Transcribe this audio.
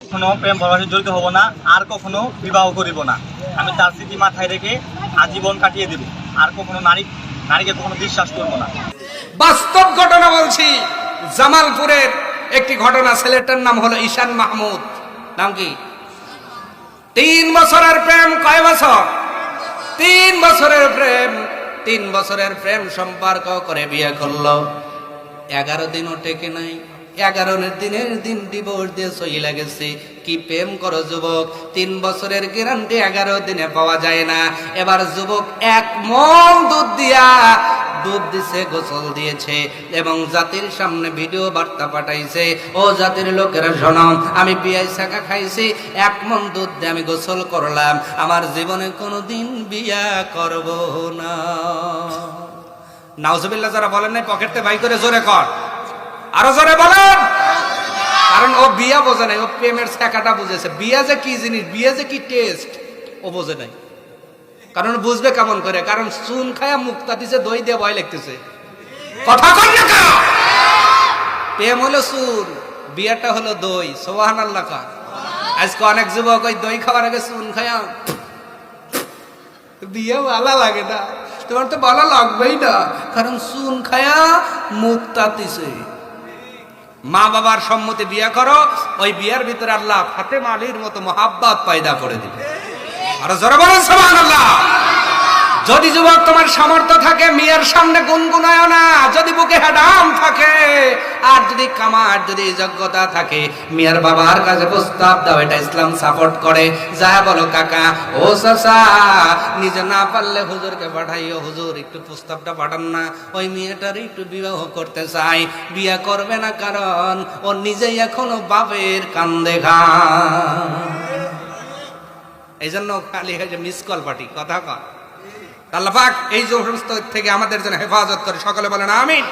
কখনো প্রেম ভালোবাসা জড়িত হব না, আর কখনো বিবাহ করিব না। আমি তার স্মৃতি মাথায় রেখে আজীবন কাটিয়ে দেব। আর কখনো নারীকে কখনো বিশ্বাস করব না। বাস্তব ঘটনা বলছি, জামালপুরের একটি ঘটনা। ছেলেটার নাম হলো ঈশান মাহমুদ। নাম কি? 3 বছরের প্রেম। কয় বছর? 3 বছরের প্রেম। 3 বছরের প্রেম সম্পর্ক করে বিয়ে করলো। 11 দিনও টেকে নাই। 11 দিনের দিন ডিভোর্স দিয়ে চলে গেছে। কি প্রেম করো যুবক, 3 বছরের গ্যারান্টি 11 দিনে পাওয়া যায় না। এবার যুবক 1 মণ দুধ দিছে, গোসল দিয়েছে এবং জাতির সামনে ভিডিও বার্তা পাঠাইছে, ও জাতির লোকেরা শোনো, আমি বিয়ে শাখা খাইছি, 1 মণ দুধ দিয়ে আমি গোসল করলাম, আমার জীবনে কোনোদিন বিয়া করব না। নাউজুবিল্লাহ যারা বলেন নাই পকেটে ভাই করে জোরে কর, আরো জোরে বলেন। কারণ ও বিয়া বোঝে নাই, ও প্রেমের শাখাটা বুঝেছে। বিয়া যে কি জিনিস, বিয়া যে কি টেস্ট ও বোঝে নাই। কারণ বুঝবে কেমন করে? কারণ চুন খায়া মুক্তা দিছে, দই দিয়ে ভয় লাগতেছে। কথা কন না কা? প্রেম হলো চুন, বিয়াটা হলো দই। সুবহানাল্লাহ কা? আজকে অনেক যুবক ওই দই খাওয়ার আগে চুন খায়া বিয়ে ভালো লাগে না। তোমার তো ভালো লাগবেই না, কারণ চুন খায়া মুক্তা দিছে। মা বাবার সম্মতি বিয়ে করো, ওই বিয়ের ভিতরে আল্লাহ ফাতেমা আলীর মতো মহাব্বত পয়দা করে দিবে। আর জোরে বলেন সুবহানাল্লাহ। যদি যুবক তোমার সামর্থ্য থাকে, মেয়ের সামনে গুনগুনায় না। যদি বুকে হেডাম থাকে, আর যদি কামার, যদি যোগ্যতা থাকে, মেয়ের বাবার কাছে প্রস্তাব দাও। এটা ইসলাম সাপোর্ট করে। যা বলো কাকা, ও চাচা, নিজে না পারলে হুজুরকে পাঠাইও, হুজুর একটু প্রস্তাবটা পাঠান না, ওই মেয়েটার একটু বিবাহ করতে চাই। বিয়ে করবে না, কারণ ও নিজেই এখনো বাপের কান্দে ঘা। এই জন্য খালি মিস কল পার্টি। কথা কর। আল্লাহ পাক এই সমস্ত থেকে আমাদের জন্য হেফাজত করে। সকলে বলেন আমিন।